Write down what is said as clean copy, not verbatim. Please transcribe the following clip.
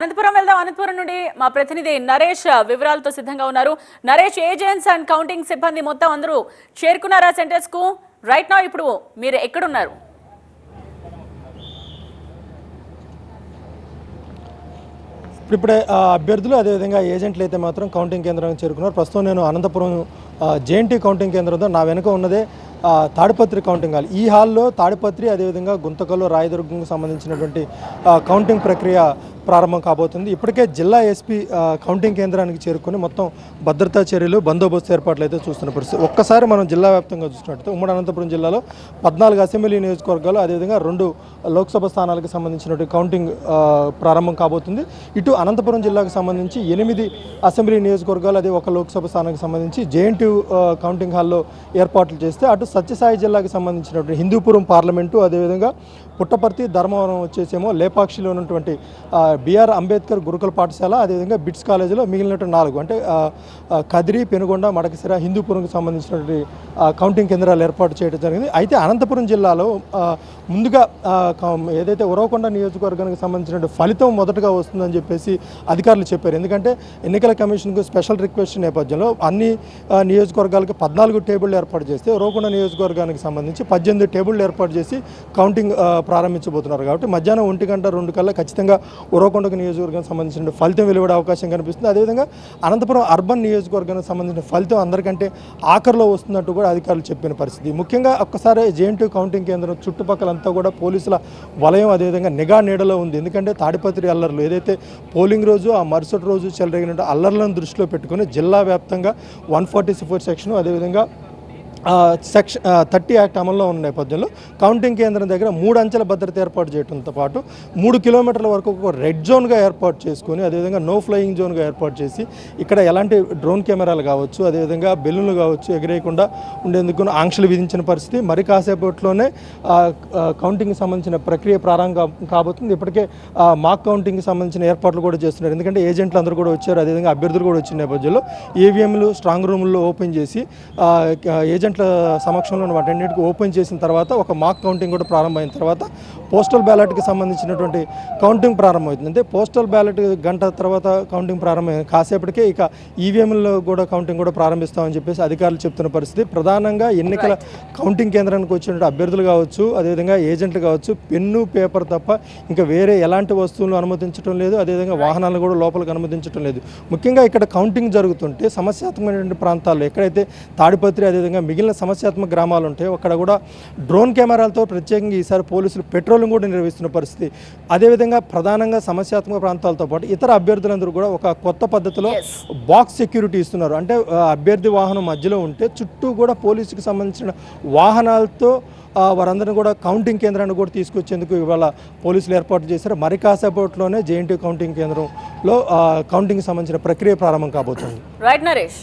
అనంతపురం వెళ్దాం. అనంతపురం నుండి మా ప్రతినిధి నరేష్ వివరాలతో సిద్ధంగా ఉన్నారు. నరేష్, ఏజెంట్స్ అండ్ కౌంటింగ్ సిబ్బంది మొత్తం అందరూ చేరుకున్నారా సెంటర్స్ కు? రైట్ నౌ ఇప్పుడు మీరు ఎక్కడున్నారు? ఇప్పుడే అభ్యర్థులు అదేవిధంగా ఏజెంట్లు అయితే మాత్రం కౌంటింగ్ కేంద్రానికి చేరుకున్నారు. ప్రస్తుతం నేను అనంతపురం జేఎన్టీ కౌంటింగ్ కేంద్రంతో నా వెనుక ఉన్నదే తాడిపత్రి కౌంటింగ్ హాల్. ఈ హాల్లో తాడిపత్రి అదేవిధంగా గుంతకల్లు రాయదుర్గంకు సంబంధించినటువంటి కౌంటింగ్ ప్రక్రియ ప్రారంభం కాబోతుంది. ఇప్పటికే జిల్లా ఎస్పీ కౌంటింగ్ కేంద్రానికి చేరుకుని మొత్తం భద్రతా చర్యలు బందోబస్తు ఏర్పాట్లు అయితే చూస్తున్న పరిస్థితి. ఒక్కసారి మనం జిల్లా వ్యాప్తంగా చూసినట్టు ఉమ్మడి అనంతపురం జిల్లాలో 14 అసెంబ్లీ నియోజకవర్గాలు అదేవిధంగా 2 లోక్సభ స్థానాలకు సంబంధించినటువంటి కౌంటింగ్ ప్రారంభం కాబోతుంది. ఇటు అనంతపురం జిల్లాకు సంబంధించి 8 అసెంబ్లీ నియోజకవర్గాలు అదే 1 లోక్సభ స్థానానికి సంబంధించి జేఎన్టీ కౌంటింగ్ హాల్లో ఏర్పాట్లు చేస్తే అటు సత్యసాయి జిల్లాకు సంబంధించినటువంటి హిందూపురం పార్లమెంటు అదేవిధంగా పుట్టపర్తి ధర్మవరం వచ్చేసేమో లేపాక్షిలో ఉన్నటువంటి బిఆర్ అంబేద్కర్ గురుకుల పాఠశాల అదేవిధంగా బిట్స్ కాలేజీలో మిగిలినటువంటి 4 అంటే కదిరి, పెనుగొండ, మడకసిర, హిందూపురంకు సంబంధించినటువంటి కౌంటింగ్ కేంద్రాలు ఏర్పాటు చేయడం జరిగింది. అయితే అనంతపురం జిల్లాలో ముందుగా ఏదైతే ఉరవకొండ నియోజకవర్గానికి సంబంధించిన ఫలితం మొదటగా వస్తుందని చెప్పేసి అధికారులు చెప్పారు. ఎందుకంటే ఎన్నికల కమిషన్కు స్పెషల్ రిక్వెస్ట్ నేపథ్యంలో అన్ని నియోజకవర్గాలకు 14 టేబుళ్ళు ఏర్పాటు చేస్తే ఉరవకొండ నియోజకవర్గానికి సంబంధించి 18 టేబుళ్ళు ఏర్పాటు చేసి కౌంటింగ్ ప్రారంభించబోతున్నారు. కాబట్టి మధ్యాహ్నం 1 గంట 2 కల్లా ఖచ్చితంగా ఉరవకొండ నియోజకవర్గానికి సంబంధించిన ఫలితం వెలువడే అవకాశం కనిపిస్తుంది. అదేవిధంగా అనంతపురం అర్బన్ నియోజకవర్గానికి సంబంధించిన ఫలితం అందరికంటే ఆఖరిలో వస్తున్నట్టు కూడా అధికారులు చెప్పిన పరిస్థితి. ముఖ్యంగా ఒక్కసారి జేఎన్టీ కౌంటింగ్ కేంద్రం చుట్టుపక్కలంతా కూడా పోలీసుల వలయం అదేవిధంగా నిఘా నీడలో ఉంది. ఎందుకంటే తాడిపత్రి అల్లర్లు ఏదైతే పోలింగ్ రోజు ఆ మరుసటి రోజు చెలరేగిన అల్లర్లను దృష్టిలో పెట్టుకుని జిల్లా వ్యాప్తంగా 144 సెక్షన్ అదేవిధంగా సెక్షన్ 30 యాక్ట్ అమల్లో ఉన్న నేపథ్యంలో కౌంటింగ్ కేంద్రం దగ్గర 3 అంచెల భద్రత ఏర్పాటు చేయడంతో పాటు 3 కిలోమీటర్ల వరకు ఒక రెడ్ జోన్గా ఏర్పాటు చేసుకొని అదేవిధంగా నో ఫ్లయింగ్ జోన్గా ఏర్పాటు చేసి ఇక్కడ ఎలాంటి డ్రోన్ కెమెరాలు కావచ్చు అదేవిధంగా బెలూన్లు కావచ్చు ఎగిరేయకుండా ఉండేందుకు ఆంక్షలు విధించిన పరిస్థితి. మరి కాసేపట్లోనే కౌంటింగ్కి సంబంధించిన ప్రక్రియ ప్రారంభం కాబోతుంది. ఇప్పటికే మాక్ కౌంటింగ్కి సంబంధించిన ఏర్పాట్లు కూడా చేస్తున్నారు. ఎందుకంటే ఏజెంట్లు అందరూ కూడా వచ్చారు, అదేవిధంగా అభ్యర్థులు కూడా వచ్చిన నేపథ్యంలో ఈవీఎంలు స్ట్రాంగ్ రూమ్లో ఓపెన్ చేసి ఏజెంట్ సమక్షంలో వాటన్నిటికీ ఓపెన్ చేసిన తర్వాత ఒక మాక్ కౌంటింగ్ కూడా ప్రారంభమైన తర్వాత పోస్టల్ బ్యాలెట్కి సంబంధించినటువంటి కౌంటింగ్ ప్రారంభమవుతుంది. అంటే పోస్టల్ బ్యాలెట్ గంట తర్వాత కౌంటింగ్ ప్రారంభమైన కాసేపటికే ఇక ఈవీఎంలో కూడా కౌంటింగ్ కూడా ప్రారంభిస్తామని చెప్పేసి అధికారులు చెప్తున్న పరిస్థితి. ప్రధానంగా ఎన్నికల కౌంటింగ్ కేంద్రానికి వచ్చిన అభ్యర్థులు కావచ్చు అదేవిధంగా ఏజెంట్లు కావచ్చు పెన్ను పేపర్ తప్ప ఇంకా వేరే ఎలాంటి వస్తువులను అనుమతించడం లేదు, అదేవిధంగా వాహనాలను కూడా లోపలికి అనుమతించడం లేదు. ముఖ్యంగా ఇక్కడ కౌంటింగ్ జరుగుతుంటే సమస్యాత్మకమైనటువంటి ప్రాంతాల్లో ఎక్కడైతే తాడిపత్రి అదేవిధంగా మిగిలిన సమస్యాత్మక గ్రామాలు ఉంటాయి అక్కడ కూడా డ్రోన్ కెమెరాలతో ప్రత్యేకంగా ఈసారి పోలీసులు పెట్రోలింగ్ కూడా నిర్వహిస్తున్న పరిస్థితి. అదేవిధంగా ప్రధానంగా సమస్యాత్మక ప్రాంతాలతో పాటు ఇతర అభ్యర్థులందరూ కూడా ఒక కొత్త పద్ధతిలో బాక్స్ సెక్యూరిటీ ఇస్తున్నారు. అంటే అభ్యర్థి వాహనం మధ్యలో ఉంటే చుట్టూ కూడా పోలీసుకి సంబంధించిన వాహనాలతో వారందరినీ కూడా కౌంటింగ్ కేంద్రాన్ని కూడా తీసుకొచ్చేందుకు ఇవాళ పోలీసులు ఏర్పాటు చేశారు. మరి కాసేపట్లోనే జేఎన్టీ కౌంటింగ్ కేంద్రంలో కౌంటింగ్ సంబంధించిన ప్రక్రియ ప్రారంభం కాబోతుంది. రైట్ నరేష్.